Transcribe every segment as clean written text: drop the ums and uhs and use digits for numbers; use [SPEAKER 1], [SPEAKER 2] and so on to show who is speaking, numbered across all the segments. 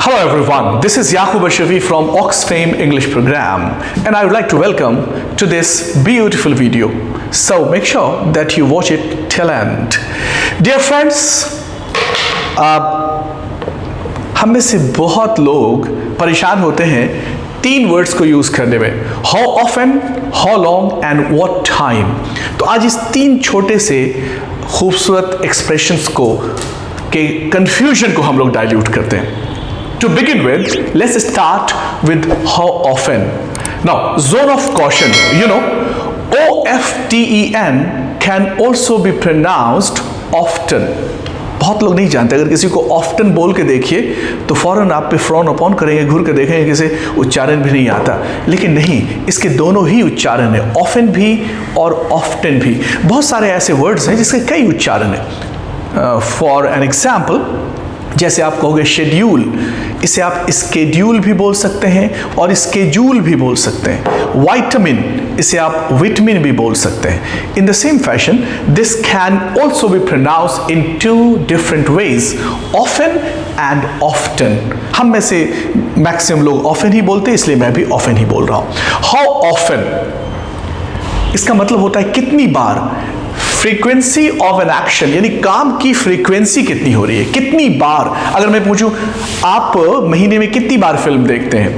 [SPEAKER 1] Hello everyone, this is Yaqub Ashrafi from Oxfam English program and I would like to welcome to this beautiful video. So make sure that you watch it till end. Dear friends, हम में से बहुत लोग परेशान होते हैं तीन words को यूज़ करने में, how often, how long and what time. तो आज इस तीन छोटे से खूबसूरत एक्सप्रेशंस को के कन्फ्यूजन को हम लोग डाइल्यूट करते हैं। To begin with, let's start with how often. Now, zone of caution, you know, OFTEN can also be pronounced often. बहुत लोग नहीं जानते, अगर किसी को often बोल के देखिए तो फौरन आप पे फ्रॉन अपॉन करेंगे, घूर के देखेंगे किसे उच्चारण भी नहीं आता, लेकिन नहीं, इसके दोनों ही उच्चारण है, often भी और often भी। बहुत सारे ऐसे वर्ड्स हैं जिसके कई उच्चारण हैं। फॉर एन एग्जाम्पल, जैसे आप कहोगे शेड्यूल, इसे आप स्केड्यूल भी बोल सकते हैं और स्केड्यूल भी बोल सकते हैं। वाइटामिन, इसे आप विटामिन भी बोल सकते हैं। In the same fashion this can also be pronounced in two different ways, often and often. हम में से मैक्सिमम लोग ऑफन ही बोलते हैं, इसलिए मैं भी ऑफन ही बोल रहा हूँ। हाउ ऑफन, इसका मतलब होता है कितनी बार। फ्रीक्वेंसी ऑफ एन एक्शन, यानी काम की फ्रीक्वेंसी कितनी हो रही है, कितनी बार। अगर मैं पूछूं आप महीने में कितनी बार फिल्म देखते हैं,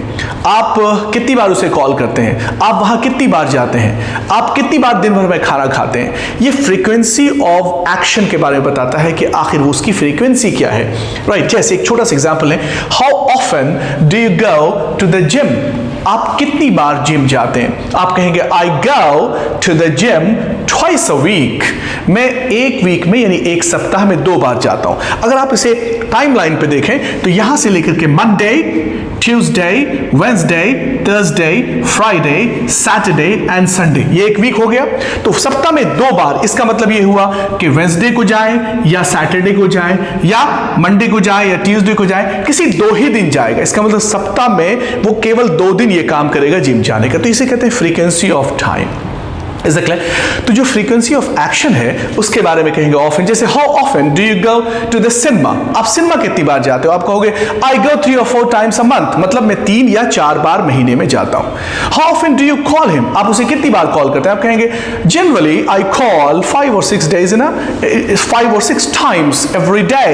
[SPEAKER 1] आप कितनी बार उसे कॉल करते हैं, आप वहां कितनी बार जाते हैं, आप कितनी बार दिन भर में खाना खाते हैं, ये फ्रीक्वेंसी ऑफ एक्शन के बारे में बताता है कि आखिर वो उसकी फ्रीक्वेंसी क्या है। राइट, जैसे एक छोटा सा एग्जाम्पल है, how often do you go to the gym, आप कितनी बार जिम जाते हैं। आप कहेंगे I go to the gym twice a week, मैं एक वीक में यानी एक सप्ताह में 2 बार जाता हूं। अगर आप इसे टाइमलाइन पे देखें तो यहां से लेकर के Monday, Tuesday, Wednesday, Thursday, Friday, Saturday and Sunday, ये एक वीक हो गया। तो सप्ताह में 2 बार, इसका मतलब ये हुआ कि वेंसडे को जाए या सैटरडे को जाए या मंडे को जाए या ट्यूसडे को जाए, किसी 2 ही दिन जाएगा। इसका मतलब सप्ताह में वो केवल 2 दिन ये काम करेगा जिम जाने का। तो इसे कहते हैं frequency of time. Is that clear? तो जो फ्रीक्वेंसी ऑफ एक्शन है उसके बारे में कहेंगे ऑफन। जैसे how often do you go to the cinema, आप सिनेमा कितनी बार जाते हो। आप कहोगे आई गो 3 or 4 times a month, मतलब मैं 3 या 4 बार महीने में जाता हूं। How often do you call him, आप उसे कितनी बार कॉल करते हैं। आप कहेंगे generally I call 5 or 6 days in a 5 or 6 times every day,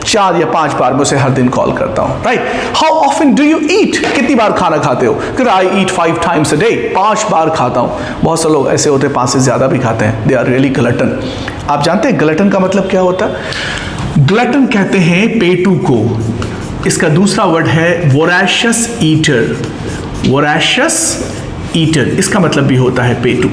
[SPEAKER 1] 4 या 5 बार मैं उसे हर दिन कॉल करता हूं। Right, how often do you eat, कितनी बार खाना खाते हो। आई ईट 5 times a day, 5 बार खाता हूं। बहुत से लोग ऐसे होते हैं 5 से ज्यादा भी खाते हैं, दे आर रियली ग्लटन। आप जानते हैं ग्लटन का मतलब क्या होता है? ग्लटन कहते हैं पेटू को। इसका दूसरा वर्ड है वोराशियस ईटर। वोराशियस ईटर, इसका मतलब भी होता है पेटू।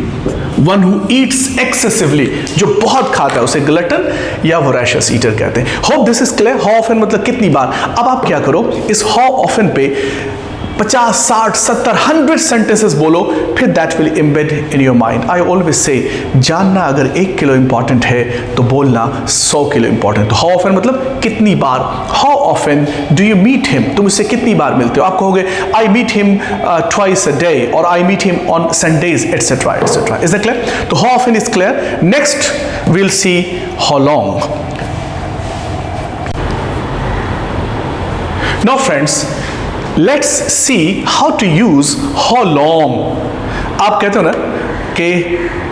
[SPEAKER 1] वन हु ईट्स एक्सेसिवली, जो बहुत खाता है, उसे ग्लटन या वोराशियस ईटर कहते हैं। Hope this is clear. How often मतलब कितनी बार। अब आप क्या करो, इस हाउ ऑफन पे 50, 60, 70, 100 सेंटेंसेस बोलो, फिर that will embed in your mind. I always say, जानना अगर 1 किलो इंपॉर्टेंट है तो बोलना 100 किलो इंपॉर्टेंट। तो हाउ ऑफन मतलब कितनी बार। How often do you meet him, तुम उससे कितनी बार मिलते हो। आप कहोगे I meet him twice a day और I meet him on Sundays etcetera etcetera. Is that clear? तो how often is clear. Next will see how long. Now friends, let's see how to use how long. आप कहते हो ना कि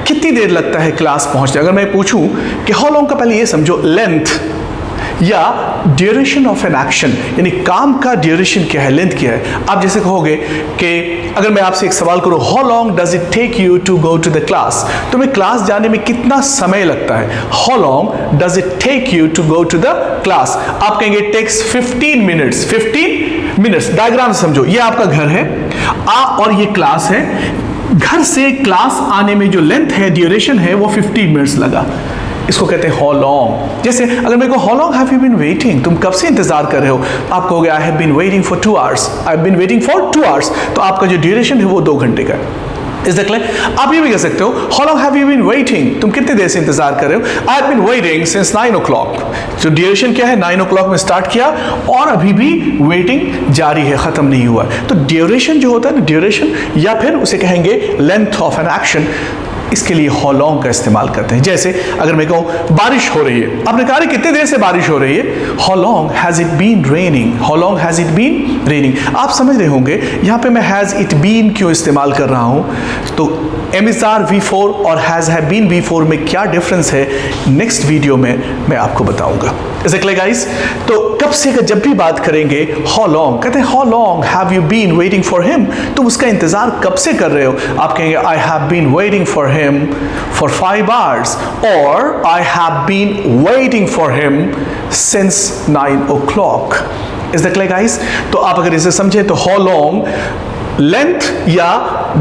[SPEAKER 1] कितनी देर लगता है क्लास पहुंचने। अगर मैं पूछूं कि हाउ लॉन्ग का पहले ये समझो लेंथ या ड्यूरेशन ऑफ एन एक्शन, यानी काम का ड्यूरेशन क्या है, लेंथ क्या है। आप जैसे कहोगे कि अगर मैं आपसे एक सवाल करूं how long does it take you to go to the class, तो मैं क्लास जाने में कितना समय लगता है। How long does it take you to go to the class. आप कहेंगे it takes 15 minutes. 15 minutes, diagram समझो, ये आपका घर है और ये क्लास है। घर से क्लास आने में जो लेंथ है, ड्यूरेशन है, वो 15 मिनट्स लगा। इसको कहते हैं हाउ लॉन्ग। जैसे अगर मेरे को how long have you been waiting, तुम कब से इंतजार कर रहे हो। आप कहोगे I have been waiting for 2 hours, I have been waiting for 2 hours, तो आपका जो ड्यूरेशन है वो 2 घंटे का है। Is that clear? आप ये भी कह सकते हो how long have you been waiting, तुम कितने देर से इंतजार कर रहे हो। I have been waiting since 9 o'clock। तो ड्यूरेशन क्या है, 9 o'clock में स्टार्ट किया और अभी भी वेटिंग जारी है, खत्म नहीं हुआ। तो ड्यूरेशन जो होता है ना, ड्यूरेशन या फिर उसे कहेंगे लेंथ ऑफ एन एक्शन, इसके लिए how long का इस्तेमाल करते हैं। जैसे अगर मैं कहूँ बारिश हो रही है, आपने कहा कितने देर से बारिश हो रही है, how long has it been raining, how long has it been raining। आप समझ रहे होंगे यहाँ पे मैं has it been क्यों इस्तेमाल कर रहा हूँ, तो MSR V4 और has have been V4 में क्या डिफरेंस है नेक्स्ट वीडियो में मैं आपको बताऊंगा। Is it clear guys? तो कब से का जब भी बात करेंगे how long, कहते हैं how long have you been waiting for him, तुम उसका इंतजार कब से कर रहे हो, आप कहेंगे I have been waiting for him for 5 hours or I have been waiting for him since 9 o'clock। Is that clear guys? तो आप अगर इसे समझे तो how long लेंथ या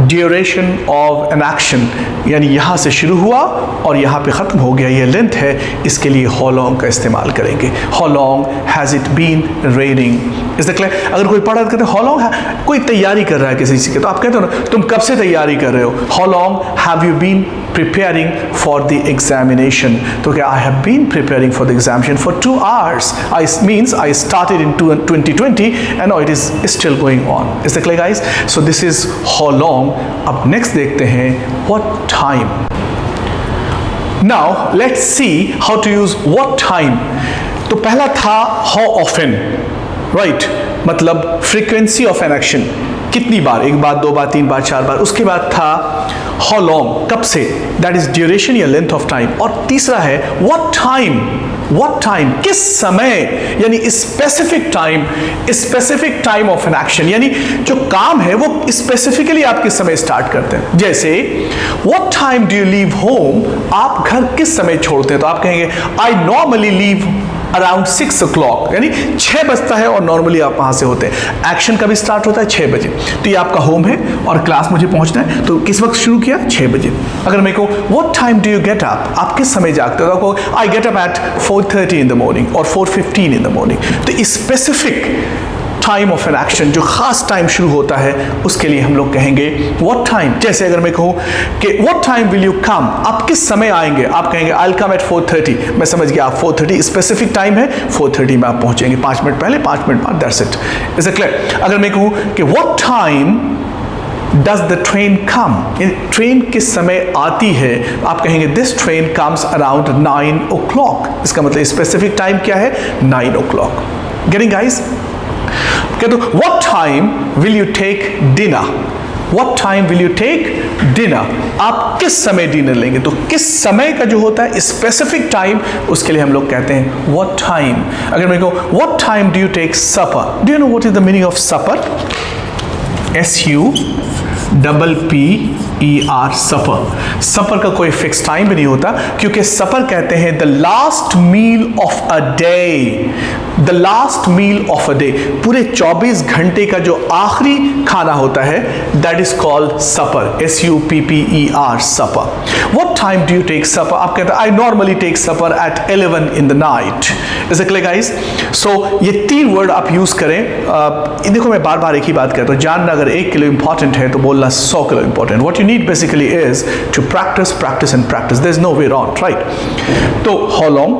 [SPEAKER 1] ड्यूरेशन ऑफ एन एक्शन, यानी यहाँ से शुरू हुआ और यहाँ पे ख़त्म हो गया, ये लेंथ है, इसके लिए how long का इस्तेमाल करेंगे। how long has it been raining। इस क्लियर? अगर कोई पढ़ा कहते how long है, कोई तैयारी कर रहा है किसी चीज़ की, तो आप कहते हो ना तुम कब से तैयारी कर रहे हो, how long have you been preparing for the examination। तो क्या I have been preparing for the examination for 2 hours। I means I started in 2020 and now it is still going on। Is that clear guys? So this is how long। अब next देखते हैं what time। Now let's see how to use what time। तो पहला था how often, right? मतलब frequency of an action, कितनी बार, एक बार, 2 बार, 3 बार, 4 बार। उसके बाद था how long, कब से, that is duration या length of time। और तीसरा है what time, what time, किस समय, यानी specific time of an action, यानी जो काम है वो स्पेसिफिकली आप किस समय स्टार्ट करते हैं। जैसे what time do you leave home, आप घर किस समय छोड़ते हैं, तो आप कहेंगे I normally leave around 6 o'clock, यानी 6 बजता है और नॉर्मली आप वहाँ से होते हैं। एक्शन कभी स्टार्ट होता है 6 बजे, तो ये आपका होम है और क्लास मुझे पहुँचना है, तो किस वक्त शुरू किया, 6 बजे। अगर मैं कहूँ what time do you get up, आप किस समय जागते हो, तो आपको I get up at 4:30 in the morning और 4:15 इन द मॉर्निंग। तो specific time of an action, जो खास टाइम शुरू होता है, उसके लिए हम लोग कहेंगे व्हाट टाइम। जैसे अगर मैं कहूँ कि what time will you come, आप किस समय आएंगे, आप कहेंगे आई विल कम एट 4:30। मैं समझ गया आप 4:30 स्पेसिफिक टाइम है, 4:30 में आप पहुंचेंगे, 5 मिनट पहले, 5 मिनट बाद, that's it. Is it clear? अगर मैं कहूँ कि what time does the train come, train किस समय आती है, आप कहेंगे this train comes around 9 o'clock। इसका मतलब स्पेसिफिक टाइम क्या है, 9 o'clock। Getting guys? कहते हो what time will you take dinner, what time will you take dinner, आप किस समय डिनर लेंगे, तो किस समय का जो होता है स्पेसिफिक टाइम, उसके लिए हम लोग कहते हैं what time। अगर मैं कहूँ what time do you take supper, do you know what is the meaning of supper? SUPPER, सपर। सपर का कोई फिक्स टाइम भी नहीं होता, क्योंकि सपर कहते हैं the last meal of a day, the last meal of a day, पूरे 24 घंटे का जो आखिरी खाना होता है, that is called supper, SUPPER, supper. What time do you take supper, आप कहते हैं I normally take supper at 11 in the night. Is it clear guys? So ये 3 वर्ड आप यूज करें। देखो मैं बार बार एक ही बात कहता हूँ, जानना अगर 1 किलो इंपॉर्टेंट है तो बोलना 100 kilo important. What you need basically is to practice, practice and practice, there is no way around, right? तो how long,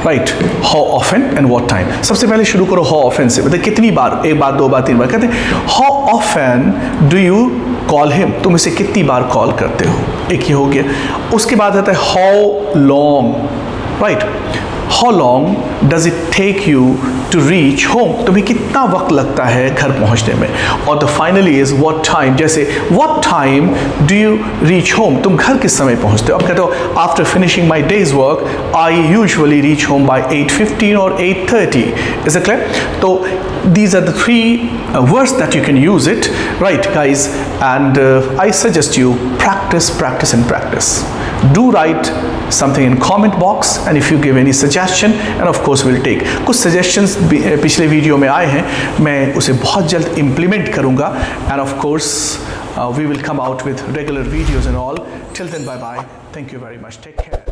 [SPEAKER 1] right, how often and what time. सबसे पहले शुरू करो हाउ ऑफन से, मतलब कितनी बार, 1 बार, 2 बार, 3 बार। कहते हैं how often do you call him, तुम इसे कितनी बार कॉल करते हो, एक ही हो गया। उसके बाद आता है how long, right, how long does it take you to reach home, तुम्हें कितना वक्त लगता है घर पहुंचने में। और the finally is what time, जैसे what time do you reach home, तुम घर किस समय पहुंचते हो। अब कहते हो after finishing my day's work I usually reach home by 8:15 और 8:30। Is it clear? तो these are the 3 words that you can use it, right guys? And I suggest you practice, practice and practice. Do write something in comment box, and if you give any suggestion, and of course we'll take कुछ suggestions पिछले video में आए हैं, मैं उसे बहुत जल्द implement करूँगा, and of course we will come out with regular videos and all. Till then, bye bye, thank you very much, take care.